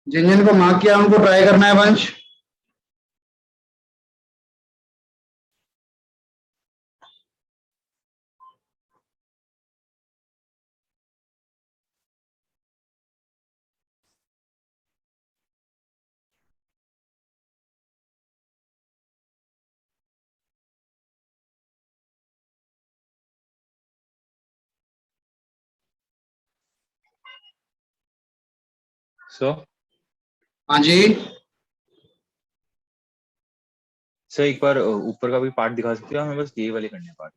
जिन जिन को मार्क किया उनको ट्राई करना है वंश। सो हाँ जी। सर एक बार ऊपर का भी पार्ट दिखा सकते हो, हमें बस ये वाले करने पार्ट।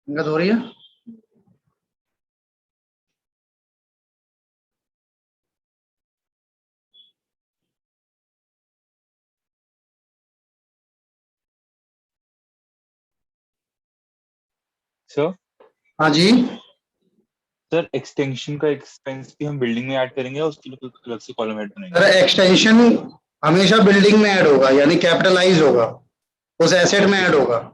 दिक्कत हो रही है। सर हाँ जी। सर एक्सटेंशन का एक्सपेंस भी हम बिल्डिंग में ऐड करेंगे या उसके लिए कोई अलग से कॉलम ऐड सर बनाएंगे? एक्सटेंशन हमेशा बिल्डिंग में ऐड होगा, यानी कैपिटलाइज होगा, उस एसेट में ओके ऐड सर। होगा।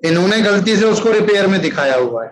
इन्होंने गलती से उसको रिपेयर में दिखाया हुआ है।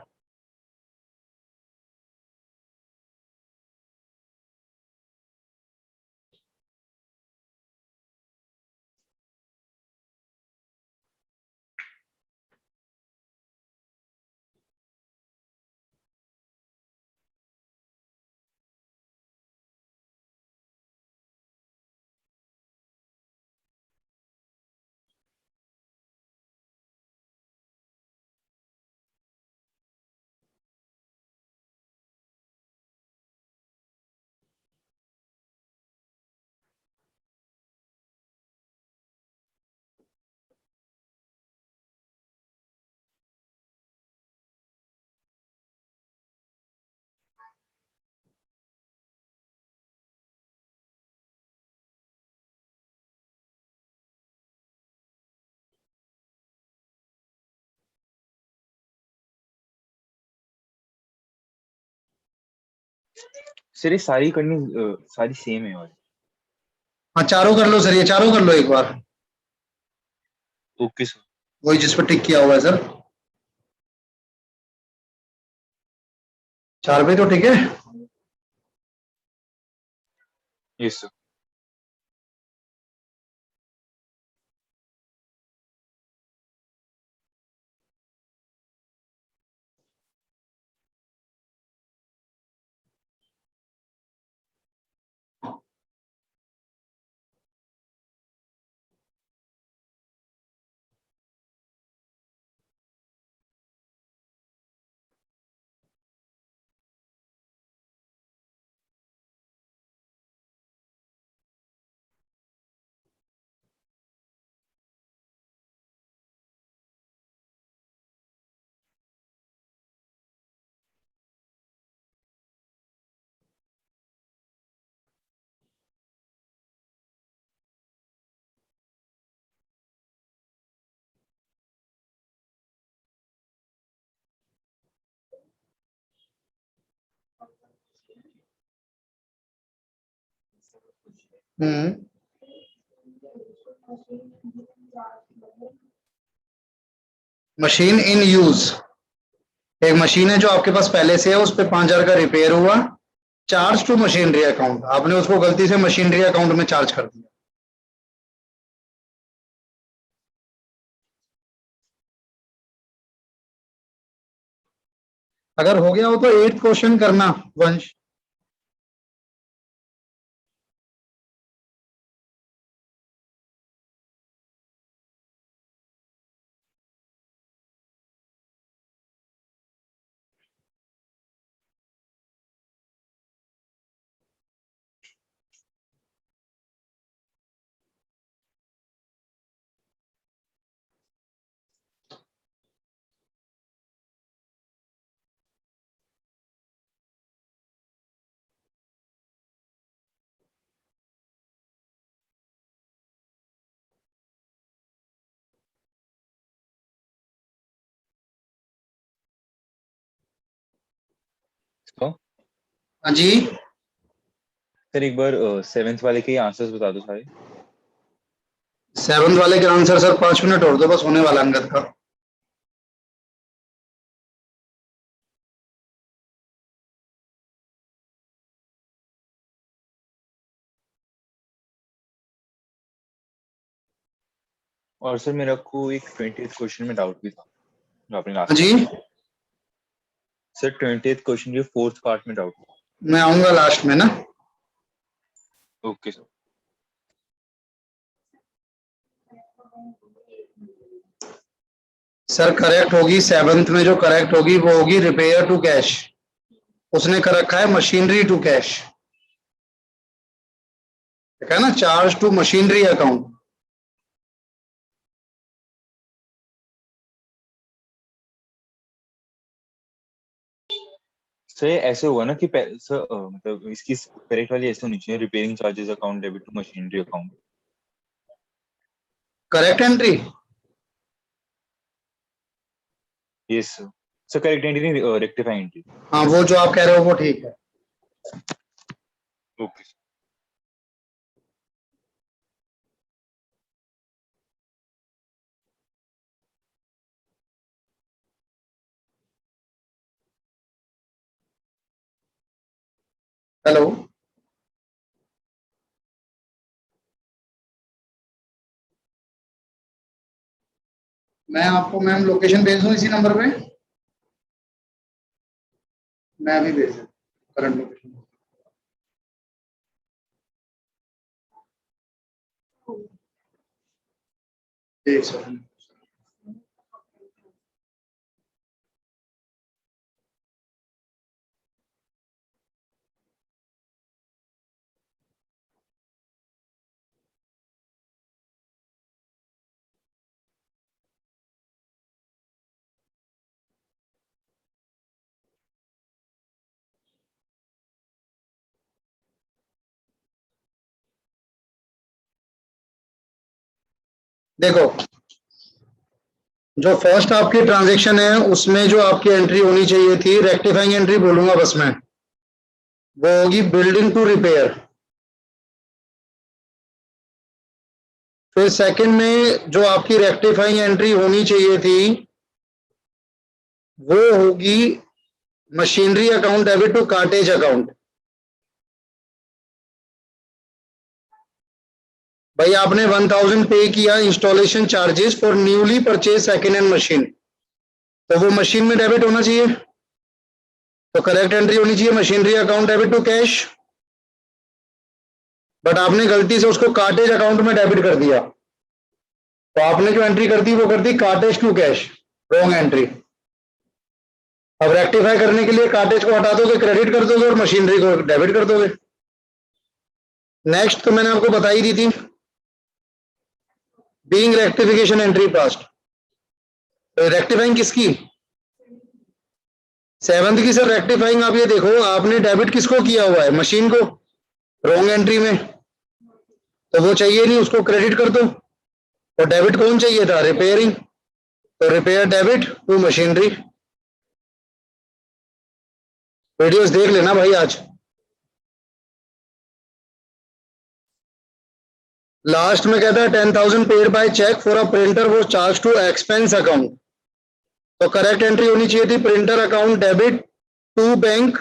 सर ये सारी करनी सारी सेम है और। हाँ चारों कर लो सर, ये चारों कर लो एक बार। Okay sir. वही जिस पर टिक किया हुआ है सर। 4 पे तो ठीक है। Yes sir. Machine in use, एक मशीन है जो आपके पास पहले से है, उस पे 5,000 का रिपेयर हुआ, चार्ज टू मशीनरी अकाउंट, आपने उसको गलती से मशीनरी अकाउंट में चार्ज कर दिया। अगर हो गया हो तो 8th क्वेश्चन करना वंश। तो हाँ जी, सर एक बार 7th वाले के आंसर्स बता दो सारे। 7th वाले के आंसर सर 5 मिनट और दो, बस होने वाला अंगद का। और सर मेरा को एक 20th क्वेश्चन में डाउट भी था जो आपने हाँ लास्ट जी, टाइम। सर 20th क्वेश्चन के 4th पार्ट में डाउट था। मैं आऊंगा लास्ट में ना। Okay sir. सर करेक्ट होगी, 7th में जो करेक्ट होगी वो होगी रिपेयर टू कैश। उसने कर रखा है मशीनरी टू कैश, ठीक है ना, charge to machinery account. Sir ये ऐसे हुआ ना कि सर मतलब इसकी करेक्ट वाली ऐसे होनी चाहिए, repairing charges account debit to machinery account. Correct entry. Yes sir. Sir correct entry नहीं, रेक्टिफाइंग एंट्री। हाँ, वो जो आप कह रहे हो वो ठीक है। ओके। हेलो, मैं आपको मैम लोकेशन भेज दूं इसी नंबर पे। मैं अभी भेज दूं करंट लोकेशन। एक सेकंड। देखो, जो फर्स्ट आपकी ट्रांजैक्शन है उसमें जो आपकी एंट्री होनी चाहिए थी, रेक्टिफाइंग एंट्री बोलूंगा बस मैं, वो होगी बिल्डिंग टू रिपेयर। फिर सेकंड में जो आपकी रेक्टिफाइंग एंट्री होनी चाहिए थी वो होगी machinery account debit to cartage account. भाई आपने 1,000 पे किया installation charges for newly purchase second hand machine, तो वो मशीन में डेबिट होना चाहिए, तो करेक्ट एंट्री होनी चाहिए machinery account debit to cash. But आपने गलती से उसको कार्टेज अकाउंट में डेबिट कर दिया, तो आपने जो एंट्री कर दी वो कर दी cartage to cash, wrong entry. अब रेक्टिफाई करने के लिए कार्टेज को हटा दोगे, क्रेडिट कर दोगे, और मशीनरी को डेबिट कर दोगे। नेक्स्ट तो मैंने आपको बताई दी थी, being rectification entry past, rectifying किसकी, 7th की। सर रेक्टिफाइंग आप ये देखो, आपने डेबिट किसको किया हुआ है, मशीन को, रॉन्ग एंट्री में, तो वो चाहिए नहीं, उसको क्रेडिट कर दो। और डेबिट कौन चाहिए था, रिपेयरिंग, तो repair debit to machinery. Videos देख लेना भाई आज। लास्ट में कहता है 10,000 paid by cheque for a printer वो चार्ज टू एक्सपेंस अकाउंट। तो करेक्ट एंट्री होनी चाहिए थी printer account debit to bank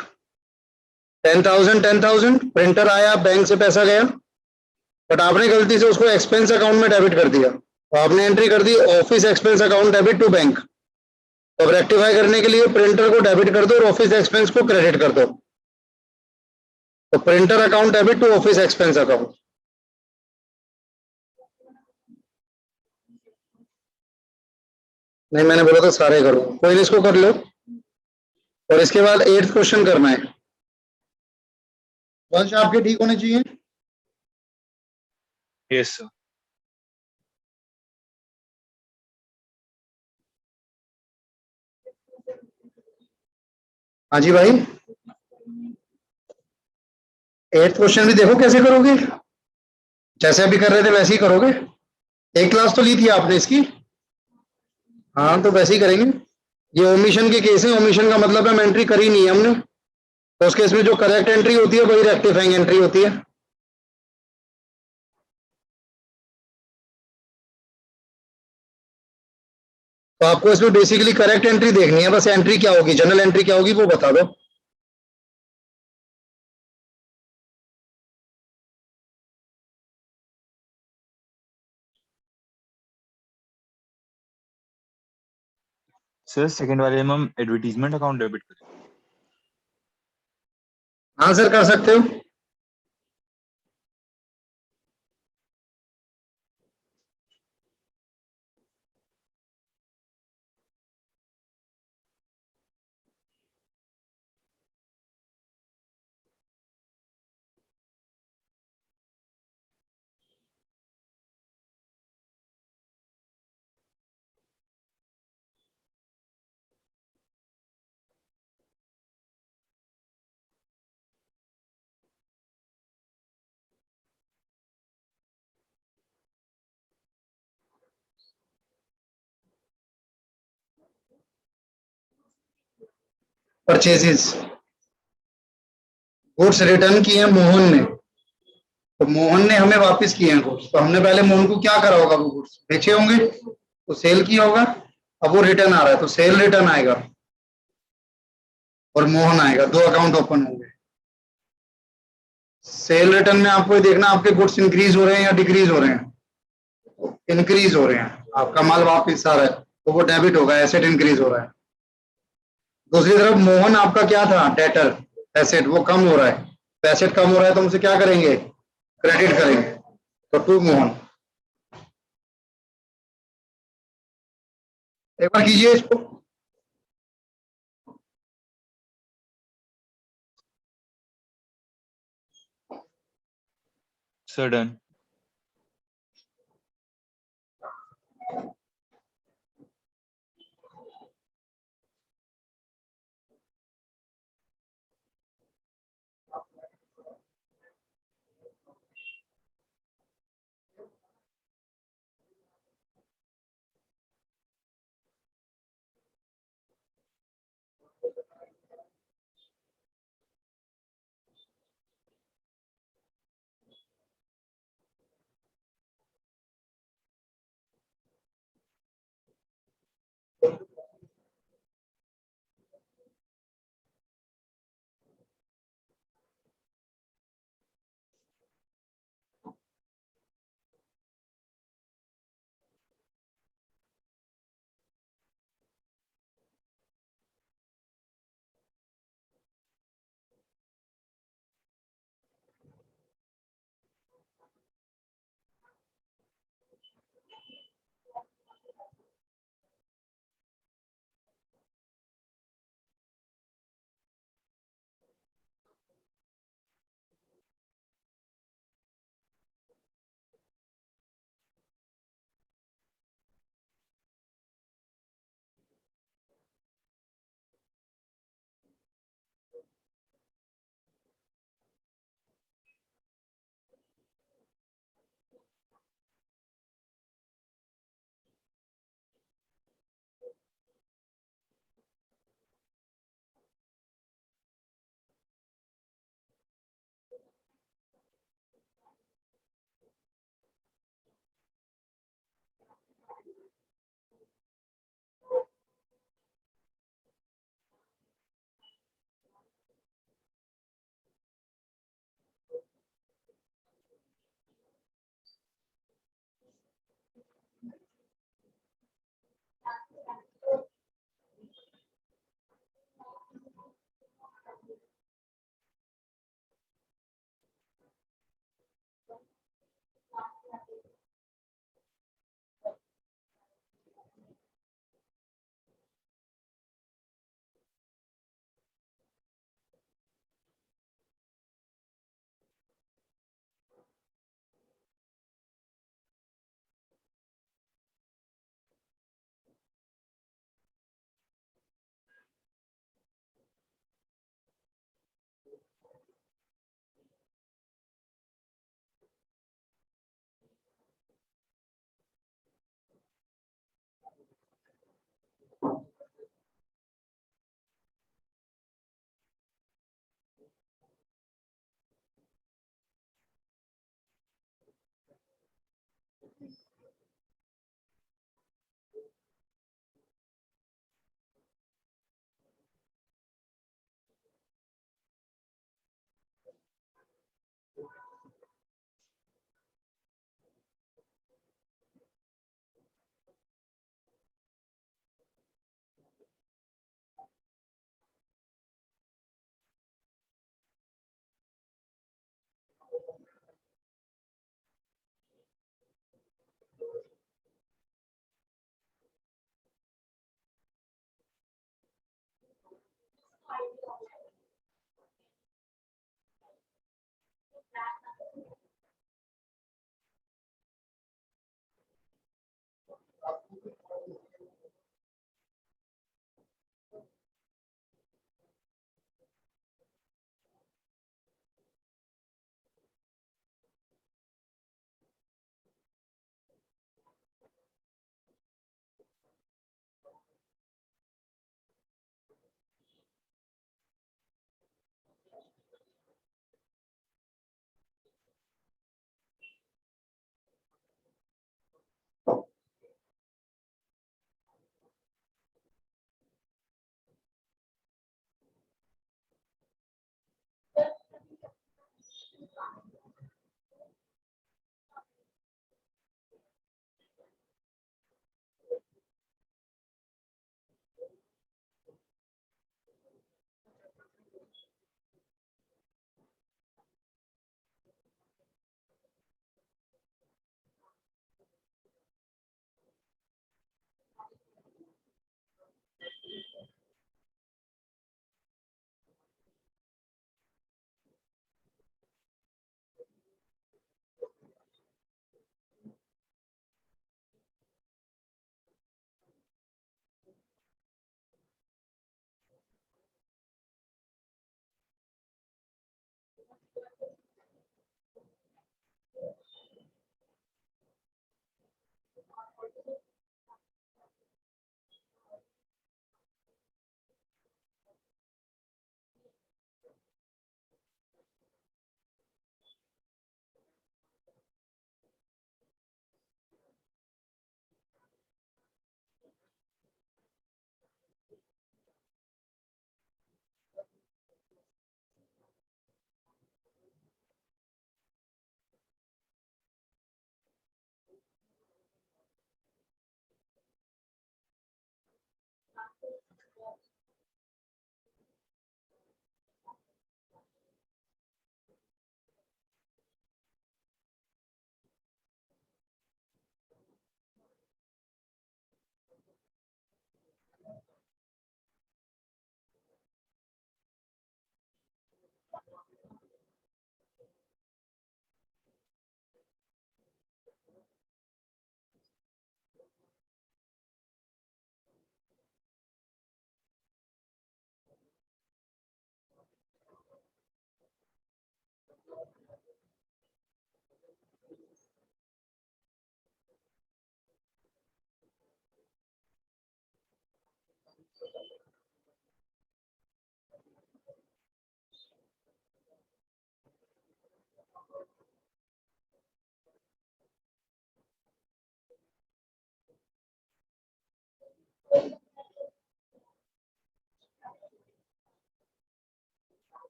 10,000 printer आया बैंक से पैसा गया, बट आपने गलती से उसको एक्सपेंस अकाउंट में डेबिट कर दिया, तो आपने एंट्री कर दी office expense account debit to bank. तो अब रेक्टिफाई करने के लिए प्रिंटर को डेबिट कर दो और ऑफिस एक्सपेंस को क्रेडिट कर दो। तो printer account debit to office expense account. नहीं, मैंने बोला था सारे करो, कोई नहीं, इसको कर लो। और इसके बाद 8th क्वेश्चन करना है। वंश आपके ठीक होने चाहिए। Yes, sir. हाँ जी भाई, 8th क्वेश्चन भी देखो कैसे करोगे, जैसे अभी कर रहे थे वैसे ही करोगे। एक क्लास तो ली थी आपने इसकी। हाँ, तो वैसे ही करेंगे। ये ओमिशन के केस है, ओमिशन का मतलब है हम एंट्री करी नहीं है हमने, तो उस केस में जो करेक्ट एंट्री होती है वही रेक्टिफाइंग एंट्री होती है। तो आपको इसमें बेसिकली करेक्ट एंट्री देखनी है, बस एंट्री क्या होगी, जनरल एंट्री क्या होगी वो बता दो। सर सेकंड वाले में हम एडवर्टीजमेंट अकाउंट डेबिट करें। हाँ सर, कर सकते हो। परचेजेस, गुड्स रिटर्न किए हैं मोहन ने, तो मोहन ने हमें वापस किए हैं गुड्स, तो हमने पहले मोहन को क्या करा होगा, वो गुड्स बेचे होंगे तो सेल किया होगा। अब वो रिटर्न आ रहा है तो सेल रिटर्न आएगा और मोहन आएगा, दो अकाउंट ओपन होंगे। सेल रिटर्न में आपको ये देखना आपके गुड्स इंक्रीज हो रहे हैं या डिक्रीज हो रहे हैं। इंक्रीज हो रहे हैं, आपका माल वापस आ रहा है तो वो डेबिट होगा, एसेट इंक्रीज हो रहा है। दूसरी तरफ मोहन आपका क्या था, डेटर, एसेट वो कम हो रहा है, तो एसेट कम हो रहा है तो हम उसे क्या करेंगे, क्रेडिट करेंगे, तो टू मोहन। एक बार कीजिए इसको। Sir done.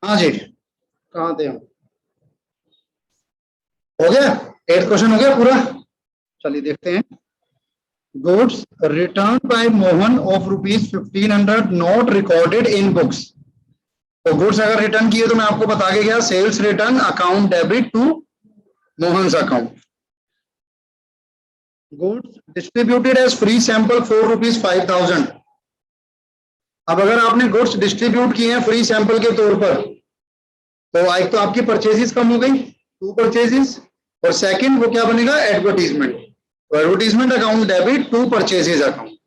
हाँ जी, कहाँ थे हम? हो गया, 8th क्वेश्चन हो गया पूरा। चलिए देखते हैं। Goods return by Mohan of ₹1500 not recorded in books. तो गुड्स अगर रिटर्न किए तो मैं आपको बता के गया, sales return account debit to Mohan's account. Goods distributed as free sample for ₹5,000। अब अगर आपने गुड्स डिस्ट्रीब्यूट किए हैं फ्री सैंपल के तौर पर, तो एक तो आपकी परचेजेस कम हो गई, 2 परचेजेस, और सेकंड वो क्या बनेगा, एडवर्टीजमेंट। तो advertisement account debit to purchases account.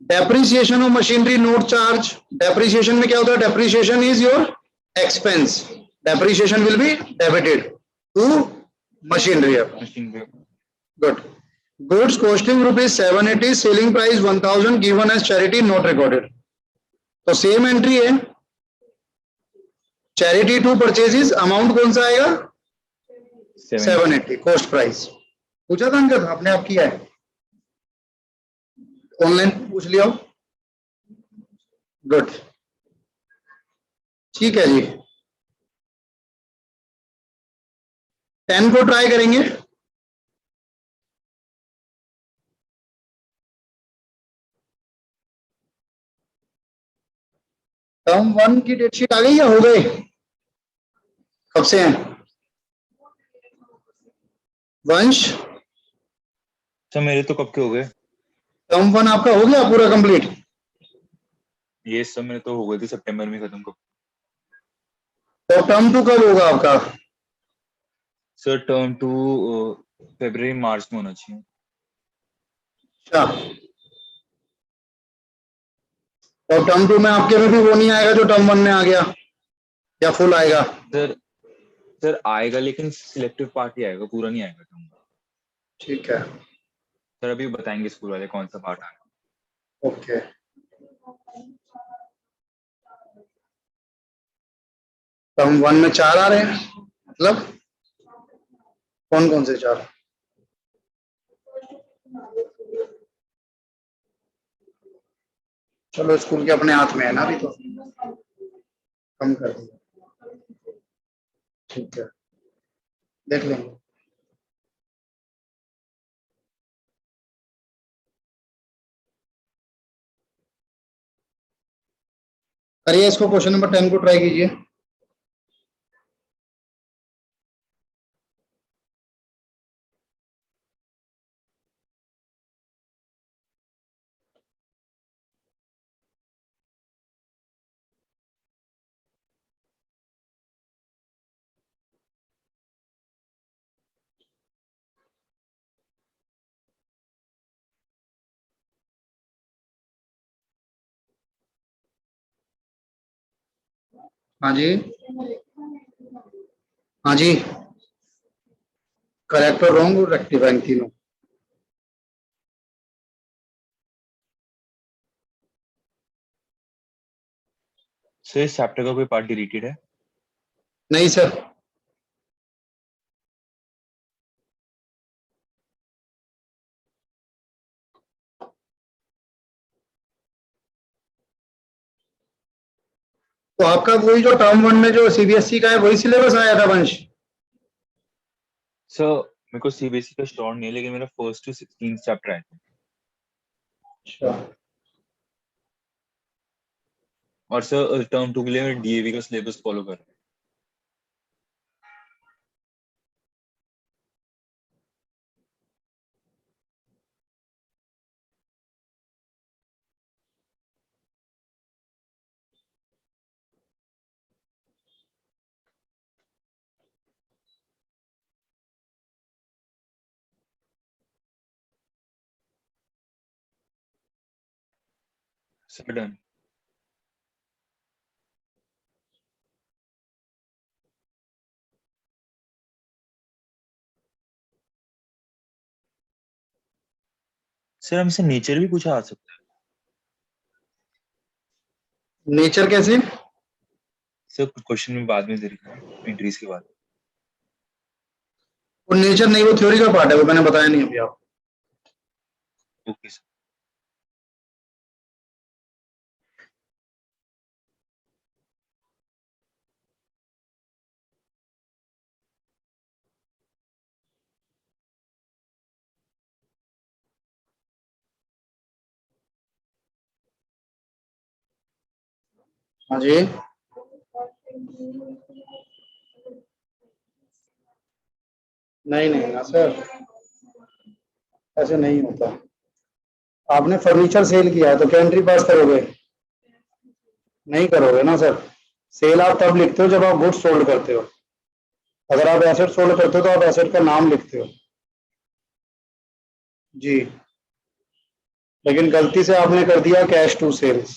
Depreciation of machinery not charge. Depreciation में क्या होता है, depreciation is your expense, depreciation will be debited to machinery account. Machinery good. Goods costing ₹780, selling price 1,000, given as charity, not recorded. तो same entry है, charity to purchases, amount कौन सा आएगा, 780 cost price. पूछा था अंकल, आपने आप किया है, ऑनलाइन पूछ लिया। गुड, ठीक है जी। 10 को ट्राई करेंगे। टर्म 1 की डेट शीट आ गई या हो गए, कब से हैं वंश? सर मेरे तो कब के हो गए। टर्म 1 आपका हो गया पूरा कंप्लीट? ये सब मेरे तो हो गए थे सितंबर में खत्म कब। तो टर्म 2 कब होगा आपका? सर टर्म 2 फरवरी मार्च में होना चाहिए। अच्छा, और टर्म 2 में आपके में भी वो नहीं आएगा जो टर्म 1 में आ गया, या फुल आएगा? सर सर आएगा लेकिन सिलेक्टिव पार्ट ही आएगा, पूरा नहीं आएगा टर्म। ठीक है, सर अभी बताएंगे स्कूल वाले कौन सा पार्ट आएगा। ओके। टर्म 1 में 4 आ रहे हैं, मतलब कौन कौन से 4? चलो स्कूल के अपने हाथ में है ना अभी, तो कम कर दिया, ठीक है, देख लेंगे। करिए इसको, क्वेश्चन नंबर 10 को ट्राई कीजिए। हाँ जी, हाँ जी, करेक्ट और रॉन्ग और रेक्टिफाइंग तीनों। सर इस चैप्टर का कोई पार्ट डिलीटेड है? नहीं सर, तो आपका वही जो टर्म 1 में जो सीबीएसई का है वही सिलेबस आया था वंश? सर मेरे को सीबीएसई का श्योर नहीं है, लेकिन मेरा फर्स्ट टू 16 चैप्टर आए थे। अच्छा, और सर टर्म 2 के लिए मैं डीएवी का सिलेबस फॉलो कर रहा हूँ। Sir done. सर हमसे नेचर भी पूछा आ सकता है? नेचर कैसे? सर क्वेश्चन में बाद में दे रखा है, एंट्रीज के बाद। वो नेचर नहीं, वो थ्योरी का पार्ट है, वो मैंने बताया नहीं अभी आपको। Okay sir. हाँ जी। नहीं नहीं ना सर, ऐसे नहीं होता। आपने फर्नीचर सेल किया है तो क्या एंट्री पास करोगे? नहीं करोगे ना सर। सेल आप तब लिखते हो जब आप गुड्स सोल्ड करते हो। अगर आप एसेट सोल्ड करते हो तो आप एसेट का नाम लिखते हो जी। लेकिन गलती से आपने कर दिया कैश टू सेल्स।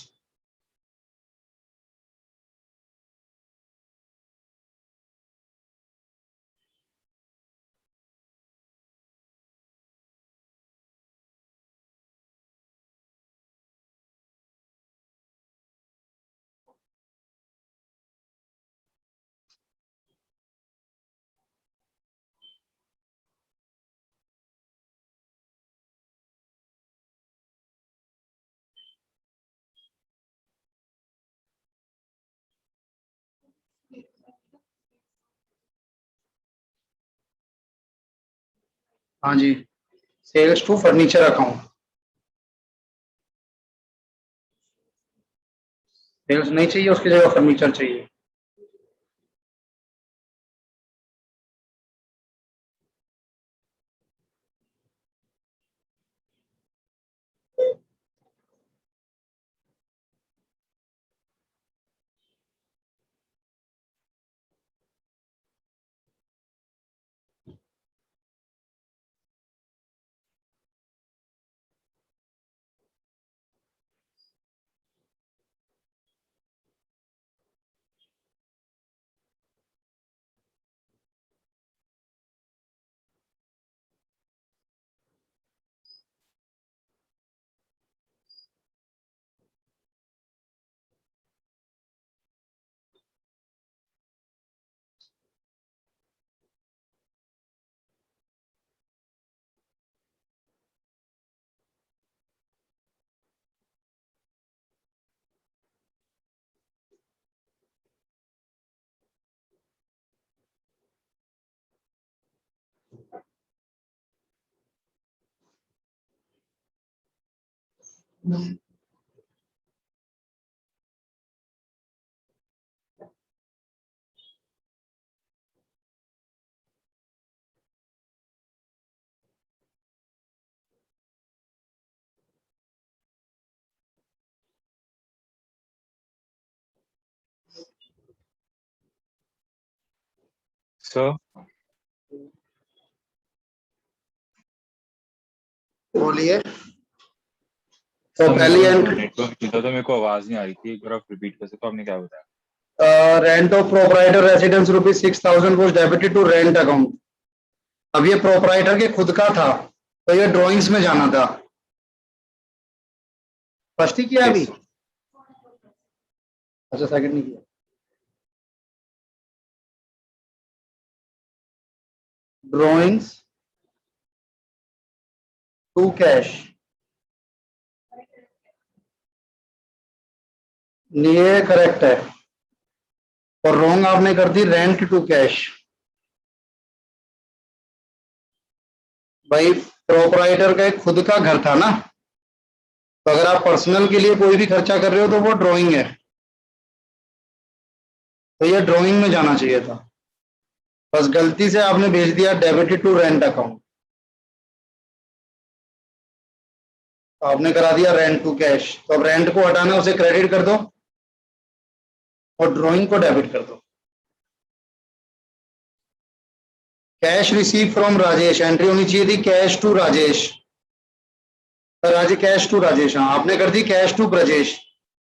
हाँ जी, sales to furniture account. Sales नहीं चाहिए, उसकी जगह फर्नीचर चाहिए। सर बोलिए। तो सर मेरे पहली को एंट्री, नेटवर्क था तो मेरे को आवाज नहीं आ रही थी, एक बार आप रिपीट कर सकते हो? आपने क्या बताया? Rent of proprietor residence ₹6,000 was debited to rent account. अब ये प्रोपराइटर के खुद का था तो ये ड्राइंग्स में जाना था। फर्स्ट ही किया अभी? यस। अच्छा, सेकंड नहीं किया। ड्राइंग्स टू कैश, ये करेक्ट है। और रॉन्ग आपने कर दी रेंट टू कैश। भाई प्रोपराइटर का एक खुद का घर था ना, तो अगर आप पर्सनल के लिए कोई भी खर्चा कर रहे हो तो वो ड्राइंग है, तो ये ड्राइंग में जाना चाहिए था। बस गलती से आपने भेज दिया डेबिटेड टू रेंट अकाउंट, आपने करा दिया रेंट टू कैश। तो अब रेंट को हटाना, उसे क्रेडिट कर दो और ड्राइंग को डेबिट कर दो। Cash receive from Rajesh, entry होनी चाहिए थी cash to Rajesh. Rajesh cash to Rajesh, हाँ आपने कर दी कैश टू ब्रजेश,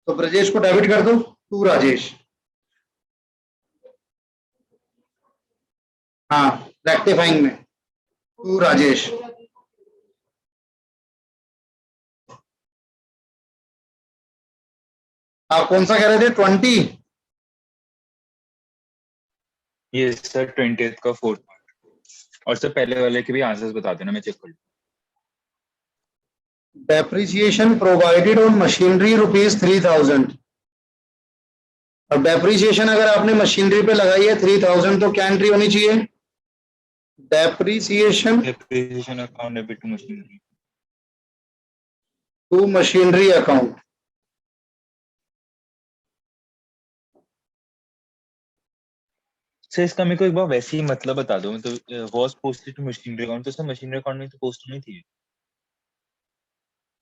तो ब्रजेश को डेबिट कर दो टू राजेश। हाँ रेक्टिफाइंग में टू राजेश। आप कौन सा कह रहे थे 20? ये सर 20th का फोर्थ पार्ट, और सर पहले वाले के भी आंसर्स बता देना, मैं चेक कर लूँ। Depreciation provided on machinery ₹3000। अब डेप्रिसिएशन अगर आपने मशीनरी पे लगाई है 3000 तो क्या एंट्री होनी चाहिए? Depreciation depreciation account debit to machinery. To machinery account. Sir इसका मेरे को एक बार वैसे ही मतलब बता दो, मतलब was posted to machinery account, तो सर मशीनरी अकाउंट में तो पोस्ट होनी थी।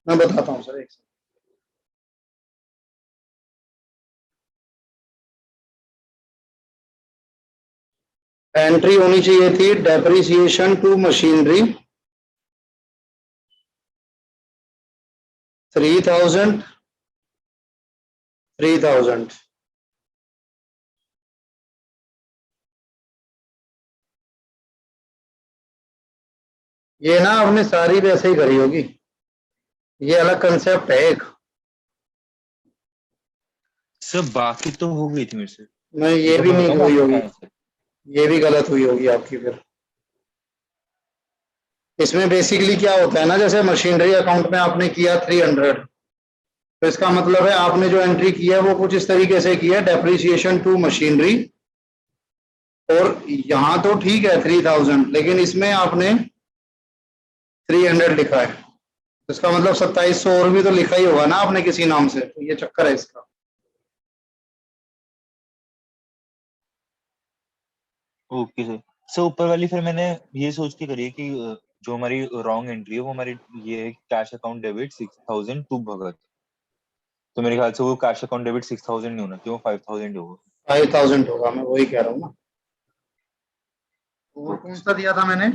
मैं बताता हूँ सर, एक एंट्री होनी चाहिए थी डेप्रिसिएशन टू मशीनरी 3000 3000। ये ना आपने सारी वैसे ही करी होगी, ये अलग कंसेप्ट है एक। सर बाकी तो हो गई थी मेरे से। नहीं ये एक बार भी मैं नहीं बताऊं हुई बाकी होगी, क्या आंसर। ये भी गलत हुई होगी आपकी फिर। इसमें बेसिकली क्या होता है ना, जैसे मशीनरी अकाउंट में आपने किया 300, तो इसका मतलब है आपने जो एंट्री की है वो कुछ इस तरीके से की है, डेप्रिसिएशन टू मशीनरी, और यहाँ तो ठीक है 3000, लेकिन इसमें आपने 300 लिखा है, तो इसका मतलब 2700 और भी तो लिखा ही होगा ना आपने किसी नाम से, तो ये चक्कर है इसका। Okay sir. सर ऊपर वाली फिर मैंने ये सोच के करी है कि जो हमारी रॉन्ग एंट्री है वो हमारी ये कैश अकाउंट डेबिट 6000 टू भगत, तो मेरे ख्याल से वो कैश अकाउंट डेबिट 6000 नहीं होना चाहिए, वो 5000 होगा। 5000 होगा, मैं वही कह रहा हूँ ना। और ओके कौन सर। सा दिया था मैंने?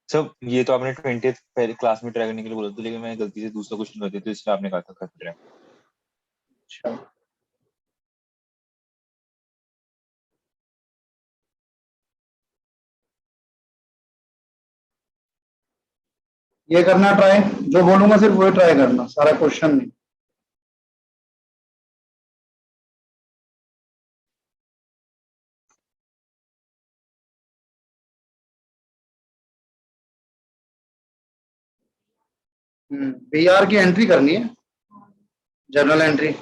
सर ये तो आपने 20th पहले क्लास में ट्राई करने के लिए बोला था, लेकिन मैं गलती से दूसरा क्वेश्चन कर दिया, तो इसलिए आपने कहा था कर रहा है। अच्छा, ये करना ट्राई, जो बोलूंगा सिर्फ वही ट्राई करना, सारा क्वेश्चन नहीं। बीआर की एंट्री करनी है, जर्नल एंट्री।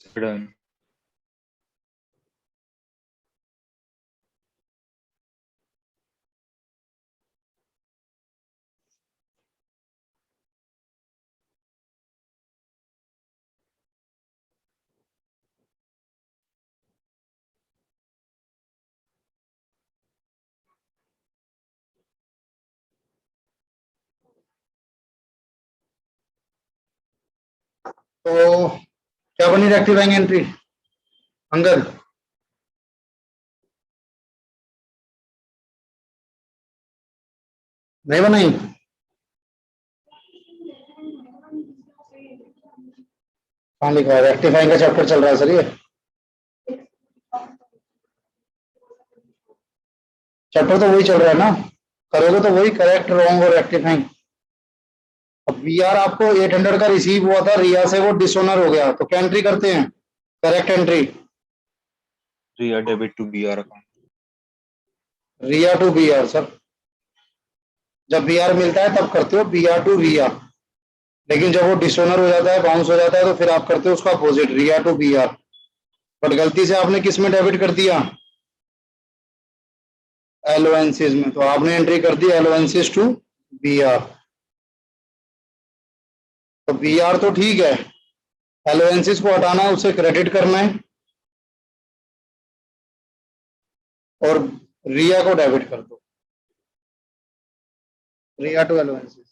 डन। तो क्या बनी रेक्टिफाइंग एंट्री अंगद? नहीं बनाई? हाँ लिखा है, रेक्टिफाइंग का चैप्टर चल रहा है सर, ये चैप्टर तो वही चल रहा है ना, करोगे तो वही करेक्ट रॉन्ग और रेक्टिफाइंग। अब वीआर आपको 800 का रिसीव हुआ था, रिया से वो डिसऑनर हो गया, तो क्या एंट्री करते हैं? Correct entry, Riya debit to BR account. Riya to BR sir, जब बीआर मिलता है तब करते हो बीआर टू रिया, लेकिन जब वो डिसऑनर हो जाता है, बाउंस हो जाता है, तो फिर आप करते हो उसका opposite, Riya to BR. But गलती से आपने किस में डेबिट कर दिया? एलोवेंसीज में, तो आपने एंट्री कर दी एलोवेंसीज टू बीआर। तो बीआर तो ठीक है, एलोवेंसीज को हटाना है, उसे क्रेडिट करना है, और रिया को डेबिट कर दो, रिया टू एलोवेंसीज।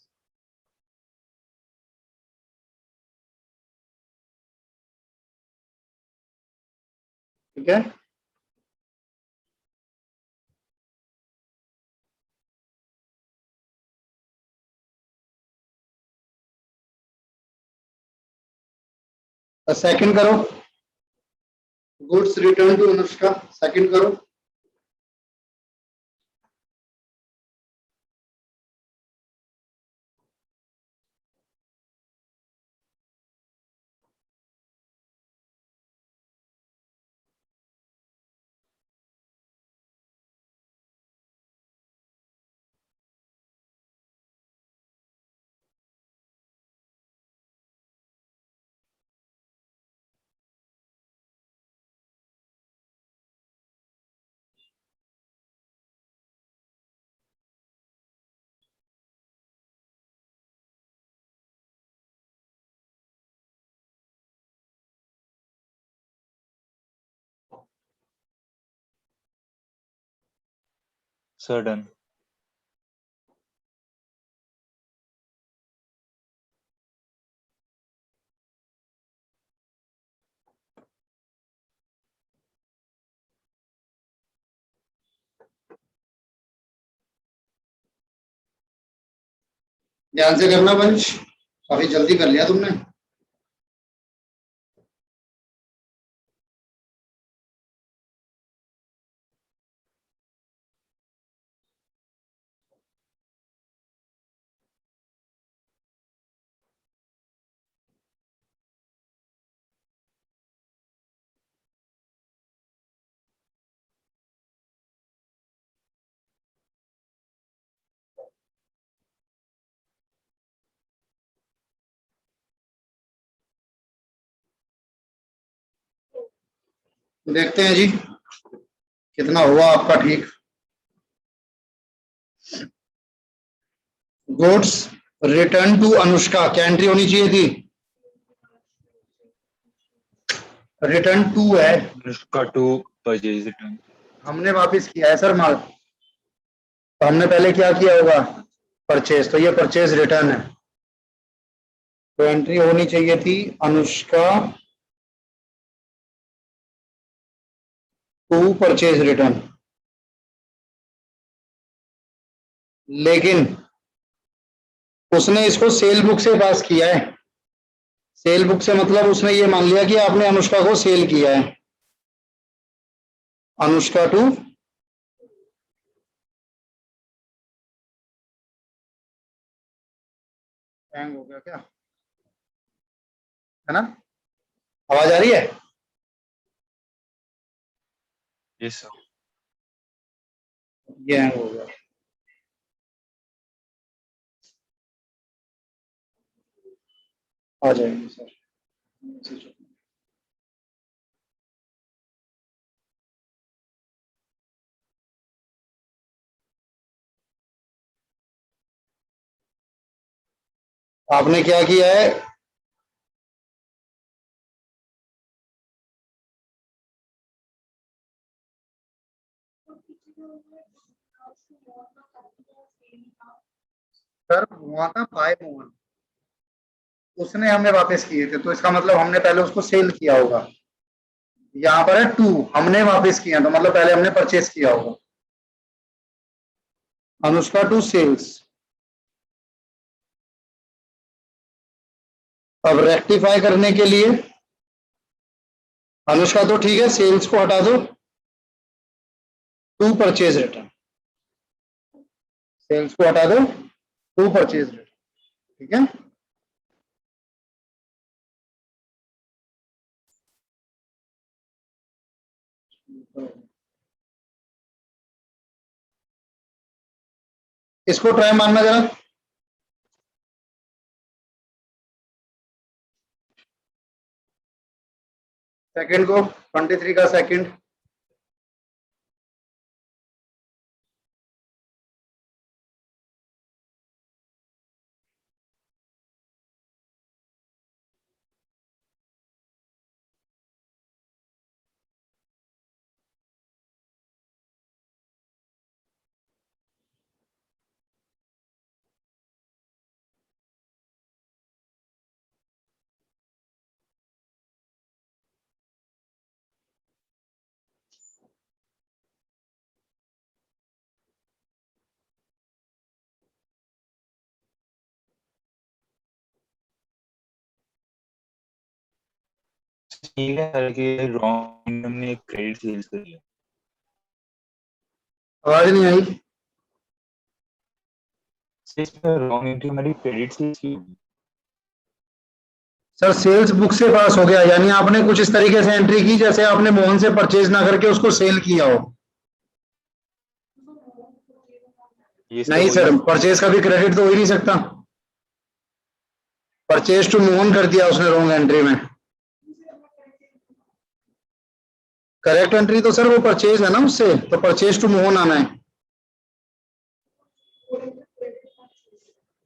ठीक है, सेकंड करो, goods return to Anushka, second करो। Sir done. ध्यान से करना बंश, काफी जल्दी कर लिया तुमने। देखते हैं जी कितना हुआ आपका ठीक। गुड्स रिटर्न टू अनुष्का, क्या एंट्री होनी चाहिए थी? रिटर्न टू है, अनुष्का टू परचेज रिटर्न। हमने वापस किया है सर माल, तो हमने पहले क्या किया होगा? परचेज, तो ये परचेज रिटर्न है, तो एंट्री होनी चाहिए थी अनुष्का टू परचेज रिटर्न, लेकिन उसने इसको सेल बुक से पास किया है। सेल बुक से मतलब उसने ये मान लिया कि आपने अनुष्का को सेल किया है, अनुष्का टू, हैंग हो गया क्या, है ना? आवाज आ रही है? Yes sir. ये हैंग हो गया, आ जाएंगे सर। आपने क्या किया है? सर हुआ था 5 मोहन, उसने हमने वापस किए थे, तो इसका मतलब हमने पहले उसको सेल किया होगा। यहाँ पर है 2, हमने वापस किया, तो मतलब पहले हमने परचेस किया होगा। अनुष्का टू सेल्स, अब रेक्टिफाई करने के लिए अनुष्का तो ठीक है, सेल्स को हटा दो, टू परचेज रिटर्न, सेल्स को हटा दो, टू परचेज रिटर्न, ठीक है। इसको ट्राई मारना जरा, सेकंड को 23 का सेकंड, ठीक है कि रॉन्ग हमने क्रेडिट सेल्स कर लिया। आवाज नहीं आई। रॉन्ग एंट्री हमारी क्रेडिट सेल्स की होगी। सर सेल्स बुक से पास हो गया, यानी आपने कुछ इस तरीके से एंट्री की जैसे आपने मोहन से परचेज ना करके उसको सेल किया हो। ये सब नहीं हो सर, गया। परचेज का भी क्रेडिट तो हो ही नहीं सकता, परचेज टू मोहन कर दिया उसने रॉन्ग एंट्री में। करेक्ट एंट्री तो सर वो परचेज है ना उससे, तो परचेज टू मोहन आना है।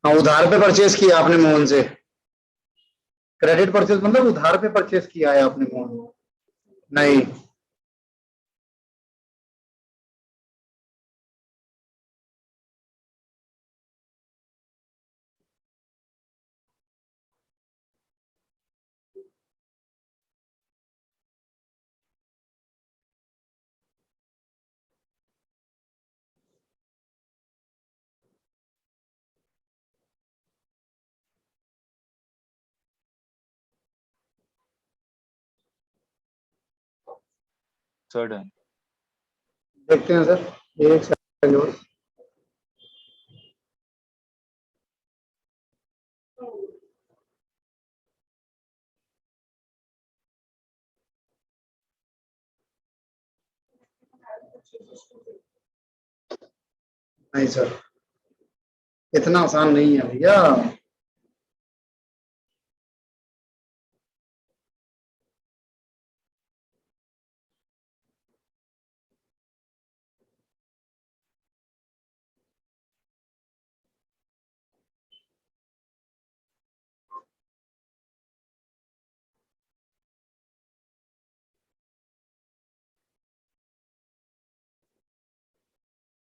हाँ, उधार पे परचेज किया आपने मोहन से, क्रेडिट परचेज मतलब उधार पे परचेज किया है आपने मोहन। नहीं, सर डन। देखते हैं सर, एक सेकंड और। नहीं सर, इतना आसान नहीं है भैया।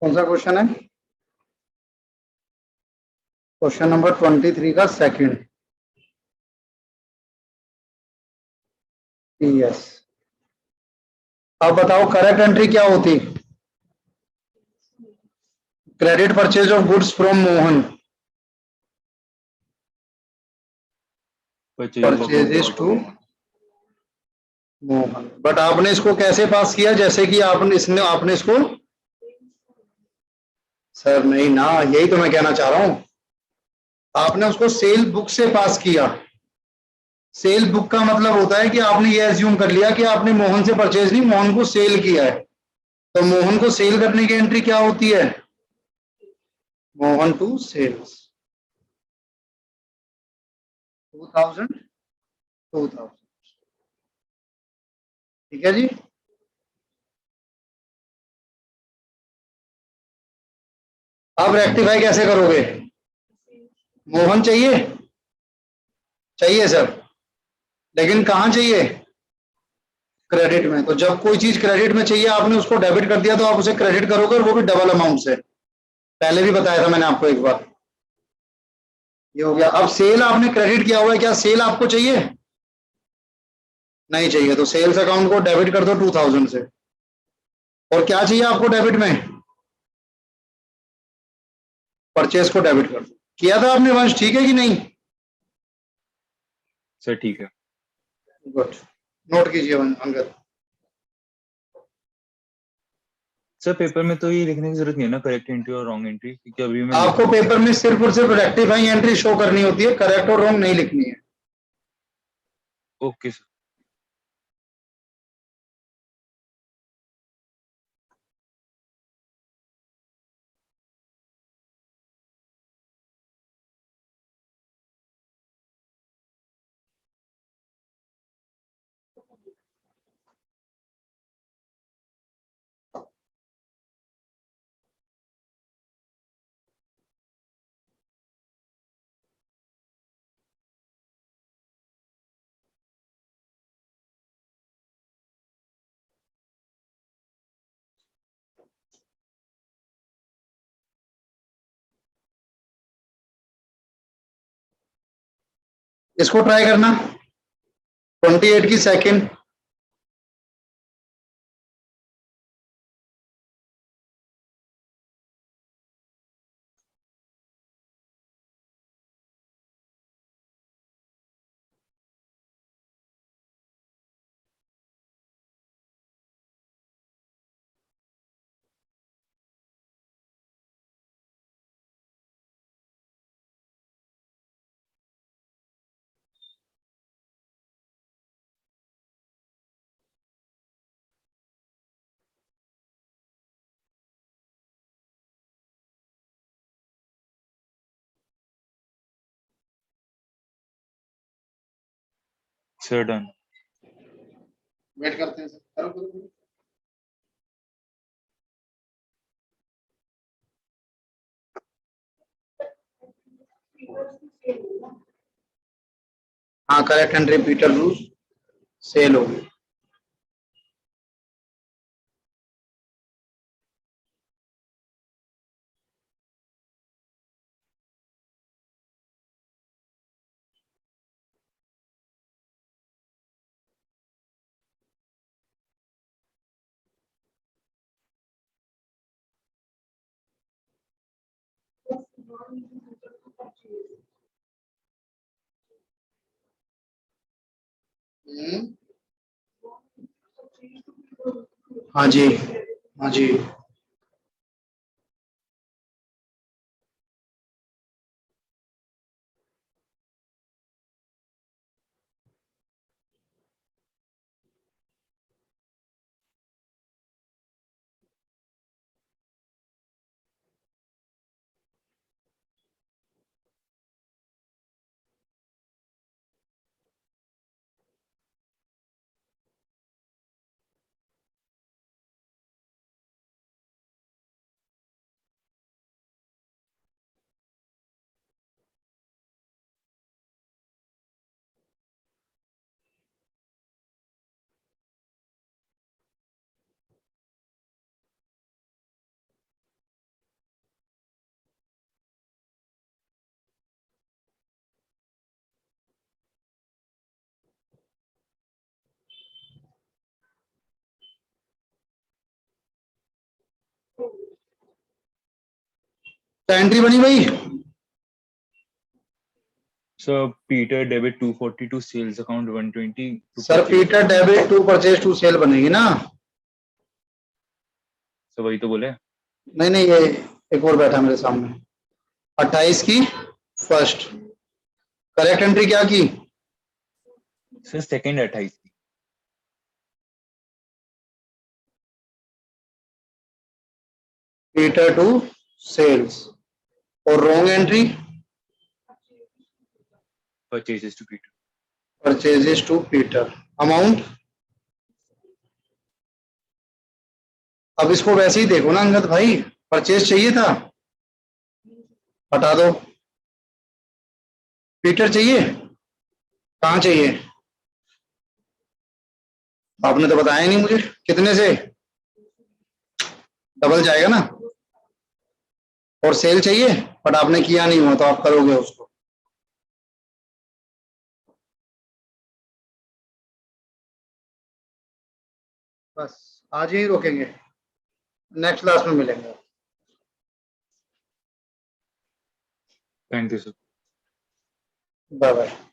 कौन सा क्वेश्चन है? क्वेश्चन नंबर 23 का सेकंड। यस, अब बताओ करेक्ट एंट्री क्या होती? Credit purchase of goods from Mohan, purchases to Mohan. But आपने इसको कैसे पास किया, जैसे कि आपने इसको, सर नहीं ना, यही तो मैं कहना चाह रहा हूं, आपने उसको सेल बुक से पास किया। सेल बुक का मतलब होता है कि आपने ये एज्यूम कर लिया कि आपने मोहन से परचेज नहीं, मोहन को सेल किया है। तो मोहन को सेल करने की एंट्री क्या होती है? मोहन टू सेल्स, 2000, 2000, ठीक है जी। आप रेक्टिफाई कैसे करोगे? मोहन चाहिए, चाहिए सर, लेकिन कहां चाहिए? क्रेडिट में। तो जब कोई चीज क्रेडिट में चाहिए, आपने उसको डेबिट कर दिया, तो आप उसे क्रेडिट करोगे, और वो भी डबल अमाउंट से। पहले भी बताया था मैंने आपको एक बार। ये हो गया। अब सेल आपने क्रेडिट किया हुआ है, क्या सेल आपको चाहिए? नहीं चाहिए, तो सेल्स अकाउंट को डेबिट कर दो 2000 से। और क्या चाहिए आपको डेबिट में? परचेस को डेबिट कर दो। किया था आपने वंश, ठीक है कि नहीं? सर ठीक है। गुड। नोट कीजिए अंगद। सर पेपर में तो ये लिखने की जरूरत नहीं है ना, करेक्ट एंट्री और रॉन्ग एंट्री, क्योंकि अभी मैं आपको पेपर में सिर्फ और सिर्फ रेक्टिफाइंग एंट्री शो करनी होती है, करेक्ट और रॉन्ग नहीं लिखनी है। Okay sir. इसको ट्राई करना 28 की सेकंड। Sir done. वेट करते हैं सर, करो। हाँ, करेक्ट एंट्री पीटर रूस सेल होगी। हाँ जी, हाँ जी। तो एंट्री बनी भाई। Sir Peter debit 242 sales account 120 to sir purchase। Peter debit to purchase to sale बनेगी ना। सर वही तो बोले। नहीं नहीं, ये एक और बैठा मेरे सामने। 28 की फर्स्ट। करेक्ट एंट्री क्या की? सर सेकंड 28 की। Peter to sales. और wrong entry purchases to Peter. Purchases to Peter. Amount अब इसको वैसे ही देखो ना अंगद भाई, परचेज चाहिए था, हटा दो। पीटर चाहिए, कहाँ चाहिए? आपने तो बताया नहीं मुझे कितने से, डबल जाएगा ना। और सेल चाहिए, बट आपने किया नहीं हुआ तो आप करोगे उसको। बस आज ही रोकेंगे, नेक्स्ट क्लास में मिलेंगे। Thank you sir. Bye bye.